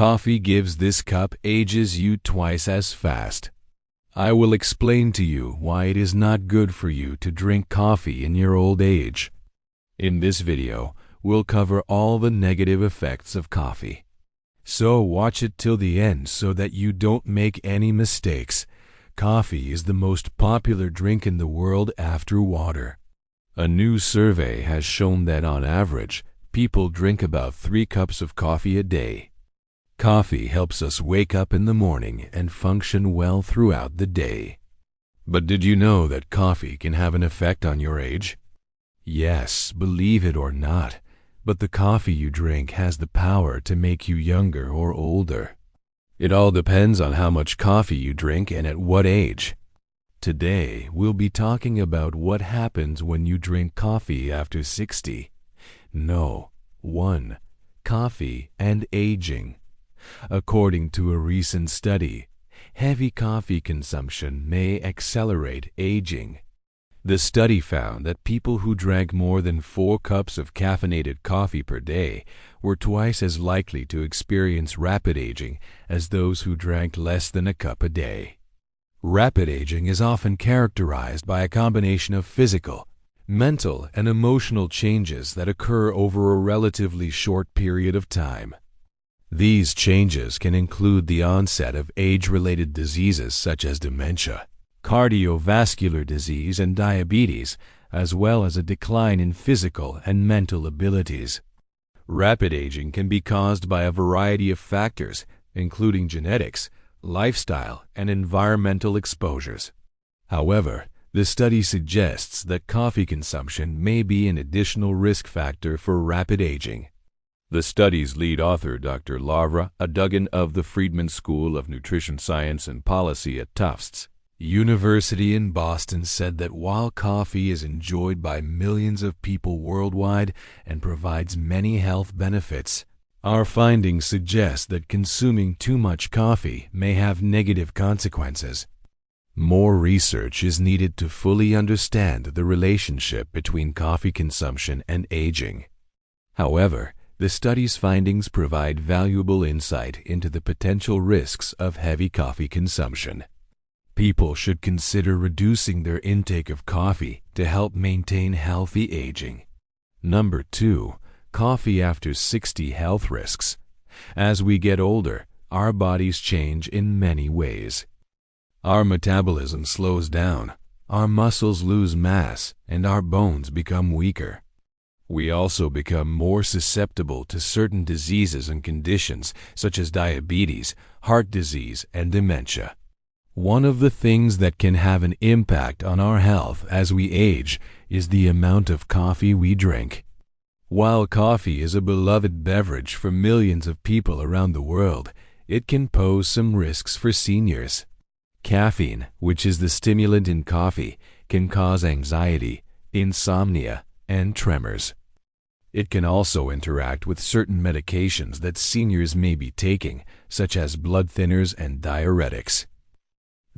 Coffee gives this cup ages you twice as fast. I will explain to you why it is not good for you to drink coffee in your old age. In this video, we'll cover all the negative effects of coffee. So watch it till the end so that you don't make any mistakes. Coffee is the most popular drink in the world after water. A new survey has shown that on average, people drink about 3 cups of coffee a day. Coffee helps us wake up in the morning and function well throughout the day. But did you know that coffee can have an effect on your age? Yes, believe it or not, but the coffee you drink has the power to make you younger or older. It all depends on how much coffee you drink and at what age. Today, we'll be talking about what happens when you drink coffee after 60. No, 1. Coffee and aging. According to a recent study, heavy coffee consumption may accelerate aging. The study found that people who drank more than 4 cups of caffeinated coffee per day were twice as likely to experience rapid aging as those who drank less than a cup a day. Rapid aging is often characterized by a combination of physical, mental, and emotional changes that occur over a relatively short period of time. These changes can include the onset of age-related diseases such as dementia, cardiovascular disease, and diabetes, as well as a decline in physical and mental abilities. Rapid aging can be caused by a variety of factors, including genetics, lifestyle, and environmental exposures. However, the study suggests that coffee consumption may be an additional risk factor for rapid aging. The study's lead author, Dr. Laura Duggan of the Friedman School of Nutrition Science and Policy at Tufts University in Boston, said that while coffee is enjoyed by millions of people worldwide and provides many health benefits, our findings suggest that consuming too much coffee may have negative consequences. More research is needed to fully understand the relationship between coffee consumption and aging. However, the study's findings provide valuable insight into the potential risks of heavy coffee consumption. People should consider reducing their intake of coffee to help maintain healthy aging. Number 2. Coffee after 60 health risks. As we get older, our bodies change in many ways. Our metabolism slows down, our muscles lose mass, and our bones become weaker. We also become more susceptible to certain diseases and conditions such as diabetes, heart disease, and dementia. One of the things that can have an impact on our health as we age is the amount of coffee we drink. While coffee is a beloved beverage for millions of people around the world, it can pose some risks for seniors. Caffeine, which is the stimulant in coffee, can cause anxiety, insomnia, and tremors. It can also interact with certain medications that seniors may be taking, such as blood thinners and diuretics.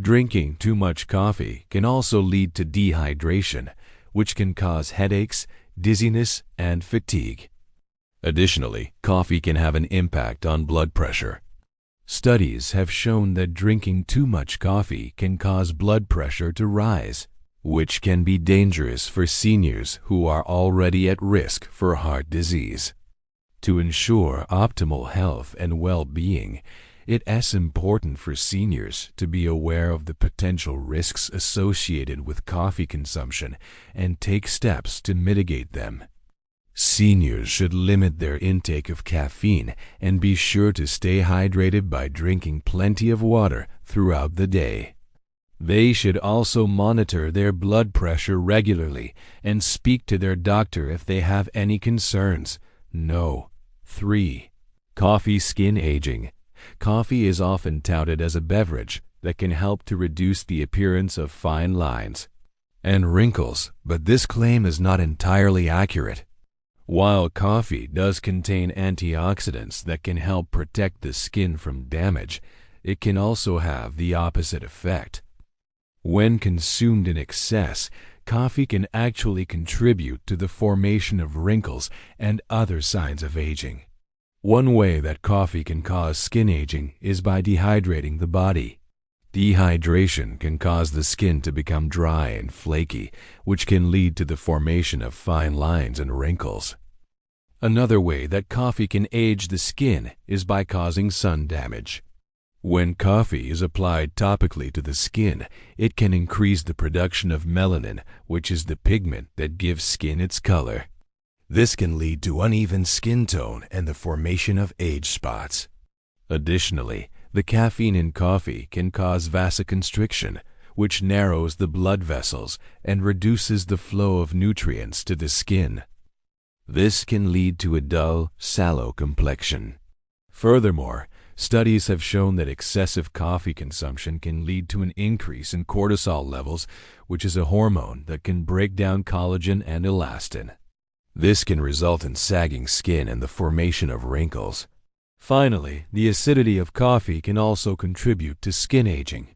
Drinking too much coffee can also lead to dehydration, which can cause headaches, dizziness, and fatigue. Additionally, coffee can have an impact on blood pressure. Studies have shown that drinking too much coffee can cause blood pressure to rise, which can be dangerous for seniors who are already at risk for heart disease. To ensure optimal health and well-being, it is important for seniors to be aware of the potential risks associated with coffee consumption and take steps to mitigate them. Seniors should limit their intake of caffeine and be sure to stay hydrated by drinking plenty of water throughout the day. They should also monitor their blood pressure regularly and speak to their doctor if they have any concerns. No. 3. Coffee skin aging. Coffee is often touted as a beverage that can help to reduce the appearance of fine lines and wrinkles, but this claim is not entirely accurate. While coffee does contain antioxidants that can help protect the skin from damage, it can also have the opposite effect. When consumed in excess, coffee can actually contribute to the formation of wrinkles and other signs of aging. One way that coffee can cause skin aging is by dehydrating the body. Dehydration can cause the skin to become dry and flaky, which can lead to the formation of fine lines and wrinkles. Another way that coffee can age the skin is by causing sun damage. When coffee is applied topically to the skin, it can increase the production of melanin, which is the pigment that gives skin its color. This can lead to uneven skin tone and the formation of age spots. Additionally, the caffeine in coffee can cause vasoconstriction, which narrows the blood vessels and reduces the flow of nutrients to the skin. This can lead to a dull, sallow complexion. Furthermore, studies have shown that excessive coffee consumption can lead to an increase in cortisol levels, which is a hormone that can break down collagen and elastin. This can result in sagging skin and the formation of wrinkles. Finally, the acidity of coffee can also contribute to skin aging.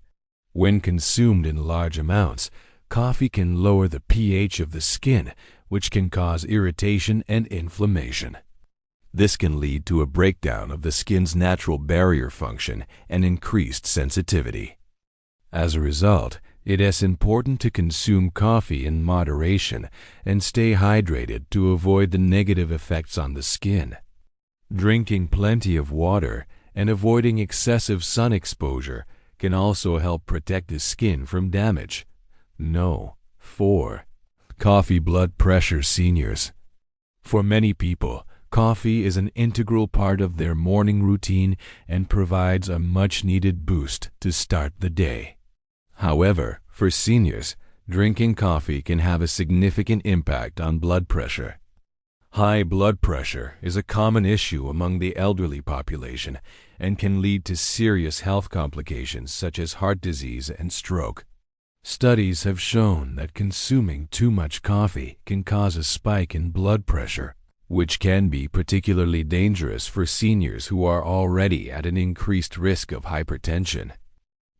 When consumed in large amounts, coffee can lower the pH of the skin, which can cause irritation and inflammation. This can lead to a breakdown of the skin's natural barrier function and increased sensitivity. As a result, it is important to consume coffee in moderation and stay hydrated to avoid the negative effects on the skin. Drinking plenty of water and avoiding excessive sun exposure can also help protect the skin from damage. No. 4. Coffee blood pressure seniors. For many people, coffee is an integral part of their morning routine and provides a much-needed boost to start the day. However, for seniors, drinking coffee can have a significant impact on blood pressure. High blood pressure is a common issue among the elderly population and can lead to serious health complications such as heart disease and stroke. Studies have shown that consuming too much coffee can cause a spike in blood pressure, which can be particularly dangerous for seniors who are already at an increased risk of hypertension.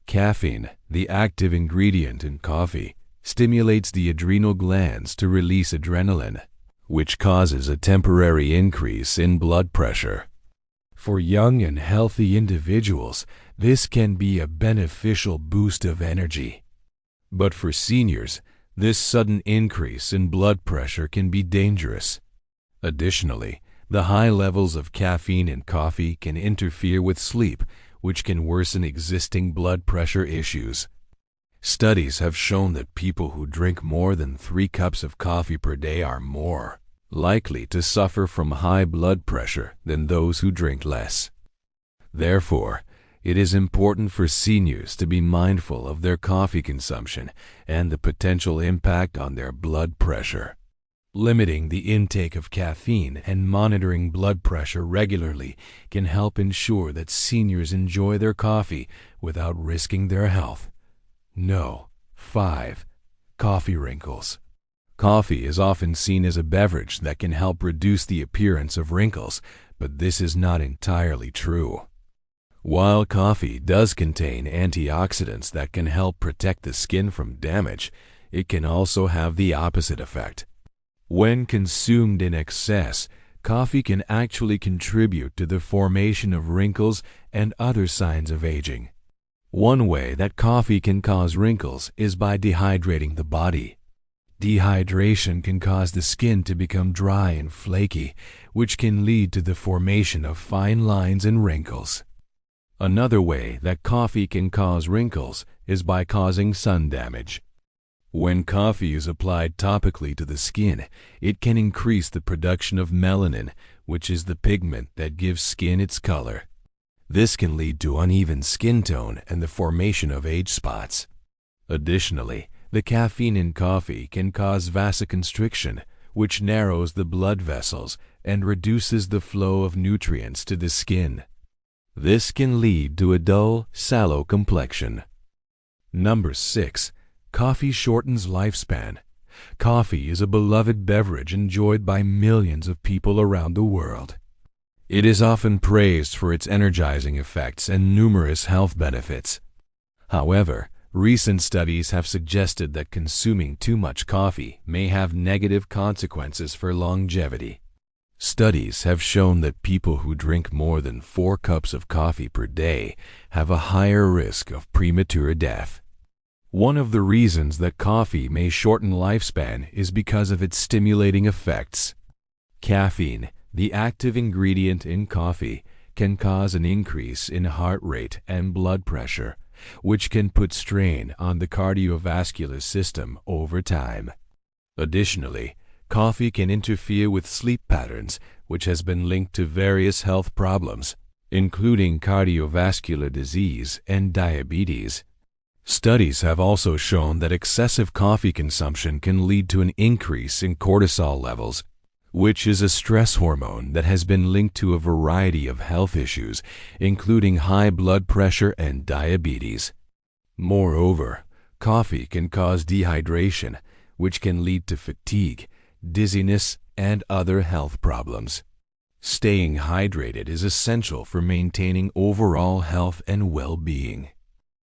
Caffeine, the active ingredient in coffee, stimulates the adrenal glands to release adrenaline, which causes a temporary increase in blood pressure. For young and healthy individuals, this can be a beneficial boost of energy. But for seniors, this sudden increase in blood pressure can be dangerous. Additionally, the high levels of caffeine in coffee can interfere with sleep, which can worsen existing blood pressure issues. Studies have shown that people who drink more than 3 cups of coffee per day are more likely to suffer from high blood pressure than those who drink less. Therefore, it is important for seniors to be mindful of their coffee consumption and the potential impact on their blood pressure. Limiting the intake of caffeine and monitoring blood pressure regularly can help ensure that seniors enjoy their coffee without risking their health. No. 5. Coffee wrinkles. Coffee is often seen as a beverage that can help reduce the appearance of wrinkles, but this is not entirely true. While coffee does contain antioxidants that can help protect the skin from damage, it can also have the opposite effect. When consumed in excess, coffee can actually contribute to the formation of wrinkles and other signs of aging. One way that coffee can cause wrinkles is by dehydrating the body. Dehydration can cause the skin to become dry and flaky, which can lead to the formation of fine lines and wrinkles. Another way that coffee can cause wrinkles is by causing sun damage. When coffee is applied topically to the skin, it can increase the production of melanin, which is the pigment that gives skin its color. This can lead to uneven skin tone and the formation of age spots. Additionally, the caffeine in coffee can cause vasoconstriction, which narrows the blood vessels and reduces the flow of nutrients to the skin. This can lead to a dull, sallow complexion. Number 6. Coffee shortens lifespan. Coffee is a beloved beverage enjoyed by millions of people around the world. It is often praised for its energizing effects and numerous health benefits. However, recent studies have suggested that consuming too much coffee may have negative consequences for longevity. Studies have shown that people who drink more than 4 cups of coffee per day have a higher risk of premature death. One of the reasons that coffee may shorten lifespan is because of its stimulating effects. Caffeine, the active ingredient in coffee, can cause an increase in heart rate and blood pressure, which can put strain on the cardiovascular system over time. Additionally, coffee can interfere with sleep patterns, which has been linked to various health problems, including cardiovascular disease and diabetes. Studies have also shown that excessive coffee consumption can lead to an increase in cortisol levels, which is a stress hormone that has been linked to a variety of health issues, including high blood pressure and diabetes. Moreover, coffee can cause dehydration, which can lead to fatigue, dizziness, and other health problems. Staying hydrated is essential for maintaining overall health and well-being.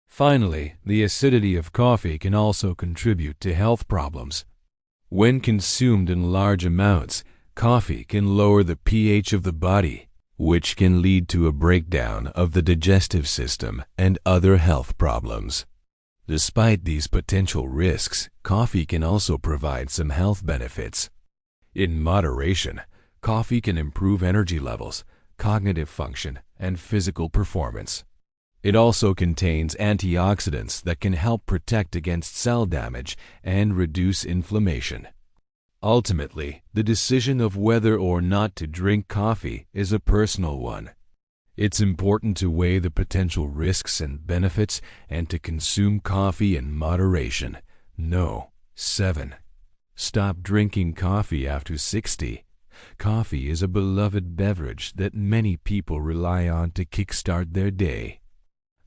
Finally, the acidity of coffee can also contribute to health problems. When consumed in large amounts, coffee can lower the pH of the body, which can lead to a breakdown of the digestive system and other health problems. Despite these potential risks, coffee can also provide some health benefits. In moderation, coffee can improve energy levels, cognitive function, and physical performance. It also contains antioxidants that can help protect against cell damage and reduce inflammation. Ultimately, the decision of whether or not to drink coffee is a personal one. It's important to weigh the potential risks and benefits and to consume coffee in moderation. No. 7. Stop drinking coffee after 60. Coffee is a beloved beverage that many people rely on to kickstart their day.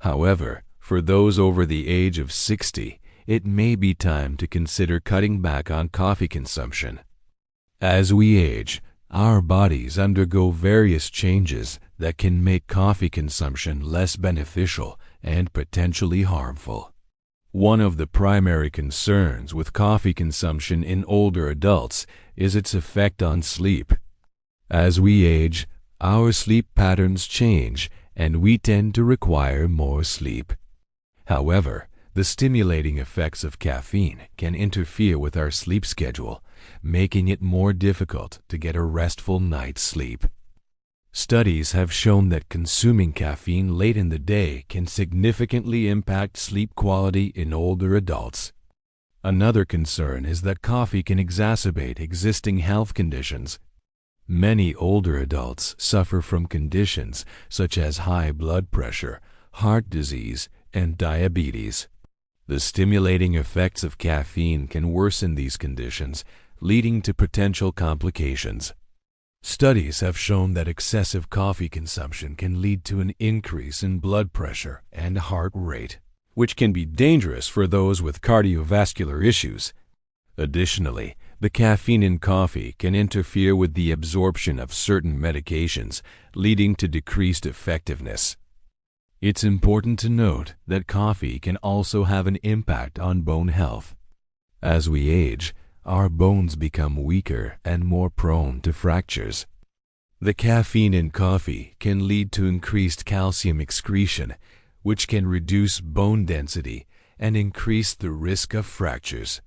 However, for those over the age of 60, it may be time to consider cutting back on coffee consumption. As we age, our bodies undergo various changes that can make coffee consumption less beneficial and potentially harmful. One of the primary concerns with coffee consumption in older adults is its effect on sleep. As we age, our sleep patterns change and we tend to require more sleep. However, the stimulating effects of caffeine can interfere with our sleep schedule, making it more difficult to get a restful night's sleep. Studies have shown that consuming caffeine late in the day can significantly impact sleep quality in older adults. Another concern is that coffee can exacerbate existing health conditions. Many older adults suffer from conditions such as high blood pressure, heart disease, and diabetes. The stimulating effects of caffeine can worsen these conditions, leading to potential complications. Studies have shown that excessive coffee consumption can lead to an increase in blood pressure and heart rate, which can be dangerous for those with cardiovascular issues. Additionally, the caffeine in coffee can interfere with the absorption of certain medications, leading to decreased effectiveness. It's important to note that coffee can also have an impact on bone health. As we age, our bones become weaker and more prone to fractures. The caffeine in coffee can lead to increased calcium excretion, which can reduce bone density and increase the risk of fractures.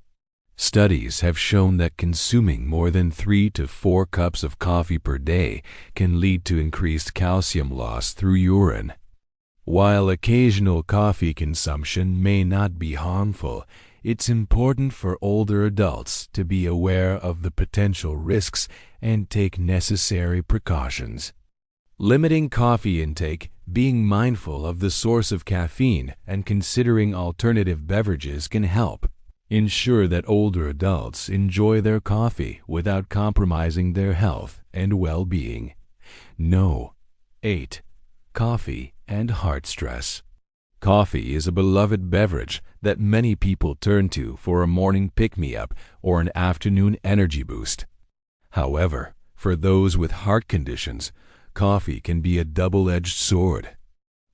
Studies have shown that consuming more than 3 to 4 cups of coffee per day can lead to increased calcium loss through urine. While occasional coffee consumption may not be harmful, it's important for older adults to be aware of the potential risks and take necessary precautions. Limiting coffee intake, being mindful of the source of caffeine, and considering alternative beverages can help. Ensure that older adults enjoy their coffee without compromising their health and well-being. No. 8. Coffee and heart stress. Coffee is a beloved beverage that many people turn to for a morning pick-me-up or an afternoon energy boost. However, for those with heart conditions, coffee can be a double-edged sword.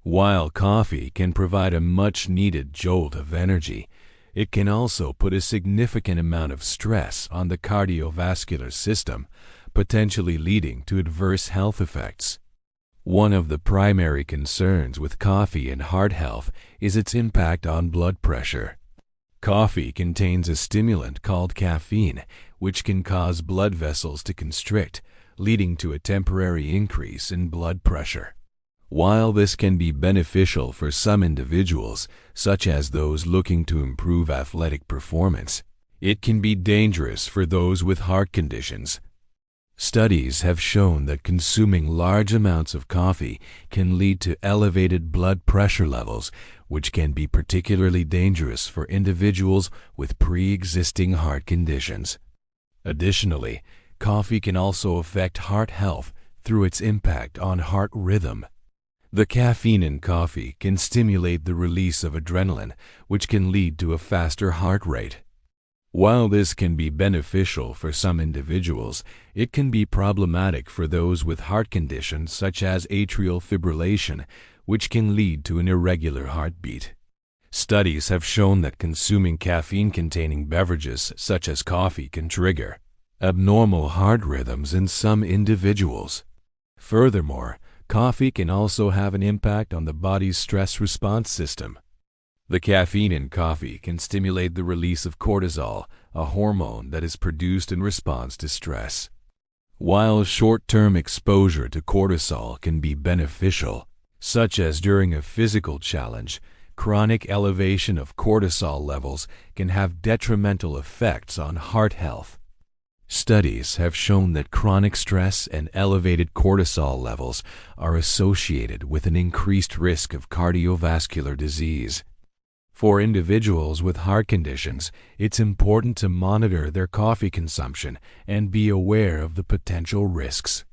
While coffee can provide a much-needed jolt of energy, it can also put a significant amount of stress on the cardiovascular system, potentially leading to adverse health effects. One of the primary concerns with coffee and heart health is its impact on blood pressure. Coffee contains a stimulant called caffeine, which can cause blood vessels to constrict, leading to a temporary increase in blood pressure. While this can be beneficial for some individuals, such as those looking to improve athletic performance, it can be dangerous for those with heart conditions. Studies have shown that consuming large amounts of coffee can lead to elevated blood pressure levels, which can be particularly dangerous for individuals with pre-existing heart conditions. Additionally, coffee can also affect heart health through its impact on heart rhythm. The caffeine in coffee can stimulate the release of adrenaline, which can lead to a faster heart rate. While this can be beneficial for some individuals, it can be problematic for those with heart conditions such as atrial fibrillation, which can lead to an irregular heartbeat. Studies have shown that consuming caffeine-containing beverages such as coffee can trigger abnormal heart rhythms in some individuals. Furthermore, coffee can also have an impact on the body's stress response system. The caffeine in coffee can stimulate the release of cortisol, a hormone that is produced in response to stress. While short-term exposure to cortisol can be beneficial, such as during a physical challenge, chronic elevation of cortisol levels can have detrimental effects on heart health. Studies have shown that chronic stress and elevated cortisol levels are associated with an increased risk of cardiovascular disease. For individuals with heart conditions, it's important to monitor their coffee consumption and be aware of the potential risks.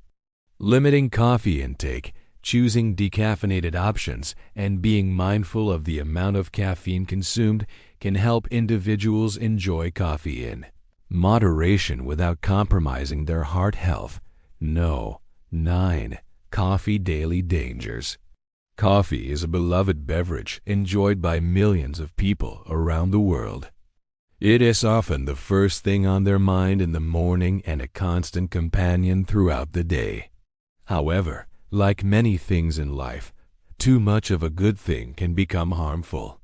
Limiting coffee intake, choosing decaffeinated options, and being mindful of the amount of caffeine consumed can help individuals enjoy coffee in moderation without compromising their heart health. 9. Coffee daily dangers. Coffee is a beloved beverage enjoyed by millions of people around the world. It is often the first thing on their mind in the morning and a constant companion throughout the day. However, like many things in life, too much of a good thing can become harmful.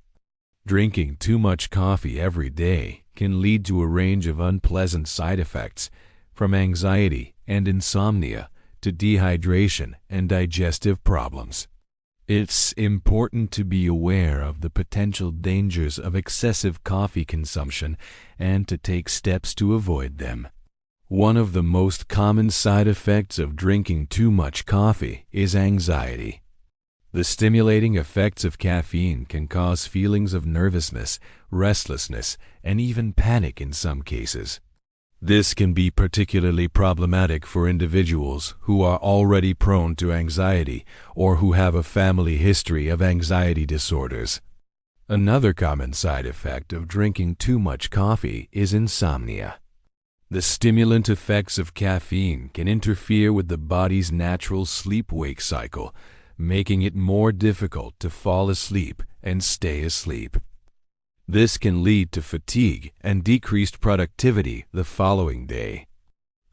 Drinking too much coffee every day can lead to a range of unpleasant side effects, from anxiety and insomnia to dehydration and digestive problems. It's important to be aware of the potential dangers of excessive coffee consumption and to take steps to avoid them. One of the most common side effects of drinking too much coffee is anxiety. The stimulating effects of caffeine can cause feelings of nervousness, restlessness, and even panic in some cases. This can be particularly problematic for individuals who are already prone to anxiety or who have a family history of anxiety disorders. Another common side effect of drinking too much coffee is insomnia. The stimulant effects of caffeine can interfere with the body's natural sleep-wake cycle, making it more difficult to fall asleep and stay asleep. This can lead to fatigue and decreased productivity the following day.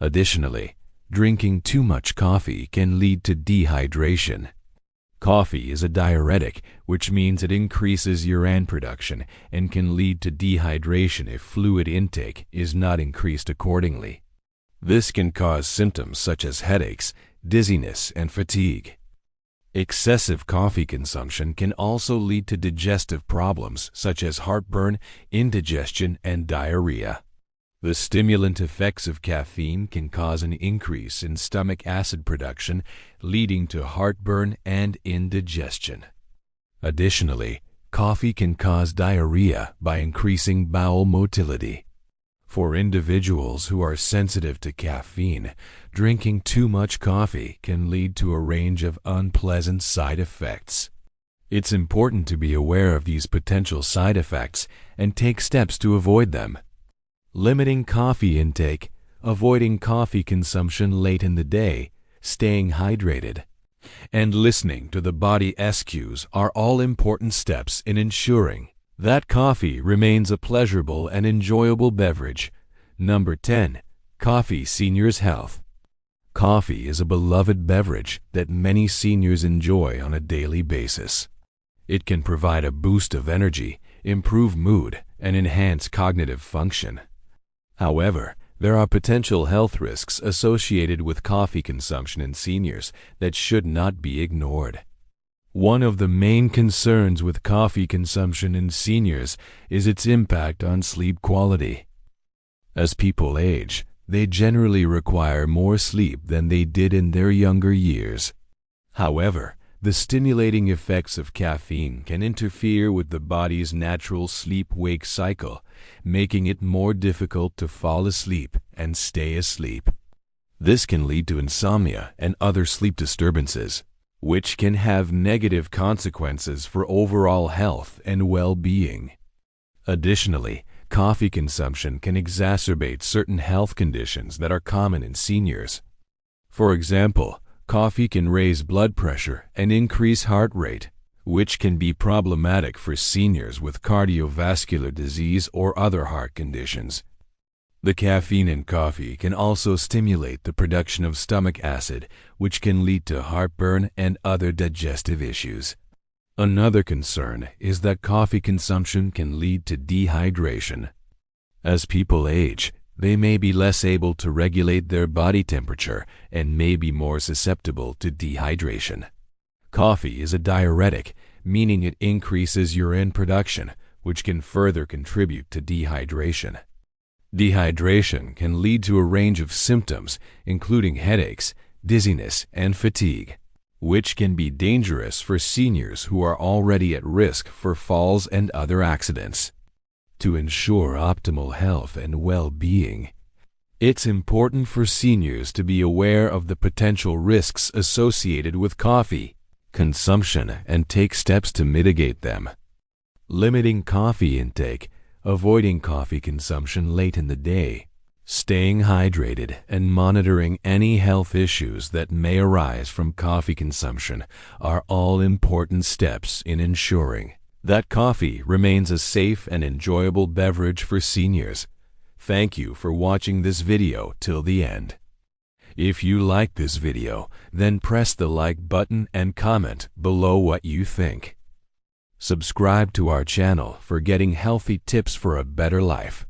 Additionally, drinking too much coffee can lead to dehydration. Coffee is a diuretic, which means it increases urine production and can lead to dehydration if fluid intake is not increased accordingly. This can cause symptoms such as headaches, dizziness, and fatigue. Excessive coffee consumption can also lead to digestive problems such as heartburn, indigestion, and diarrhea. The stimulant effects of caffeine can cause an increase in stomach acid production, leading to heartburn and indigestion. Additionally, coffee can cause diarrhea by increasing bowel motility. For individuals who are sensitive to caffeine, drinking too much coffee can lead to a range of unpleasant side effects. It's important to be aware of these potential side effects and take steps to avoid them. Limiting coffee intake, avoiding coffee consumption late in the day, staying hydrated, and listening to the body's cues are all important steps in ensuring that coffee remains a pleasurable and enjoyable beverage. 10. Coffee seniors' health. Coffee is a beloved beverage that many seniors enjoy on a daily basis. It can provide a boost of energy, improve mood, and enhance cognitive function. However, there are potential health risks associated with coffee consumption in seniors that should not be ignored. One of the main concerns with coffee consumption in seniors is its impact on sleep quality. As people age, they generally require more sleep than they did in their younger years. However, the stimulating effects of caffeine can interfere with the body's natural sleep-wake cycle, making it more difficult to fall asleep and stay asleep. This can lead to insomnia and other sleep disturbances, which can have negative consequences for overall health and well-being. Additionally, coffee consumption can exacerbate certain health conditions that are common in seniors. For example, coffee can raise blood pressure and increase heart rate, which can be problematic for seniors with cardiovascular disease or other heart conditions. The caffeine in coffee can also stimulate the production of stomach acid, which can lead to heartburn and other digestive issues. Another concern is that coffee consumption can lead to dehydration. As people age, they may be less able to regulate their body temperature and may be more susceptible to dehydration. Coffee is a diuretic, meaning it increases urine production, which can further contribute to dehydration. Dehydration can lead to a range of symptoms, including headaches, dizziness, and fatigue, which can be dangerous for seniors who are already at risk for falls and other accidents. To ensure optimal health and well-being, it's important for seniors to be aware of the potential risks associated with coffee consumption and take steps to mitigate them. Limiting coffee intake, avoiding coffee consumption late in the day, staying hydrated, and monitoring any health issues that may arise from coffee consumption are all important steps in ensuring that coffee remains a safe and enjoyable beverage for seniors. Thank you for watching this video till the end. If you like this video, then press the like button and comment below what you think. Subscribe to our channel for getting healthy tips for a better life.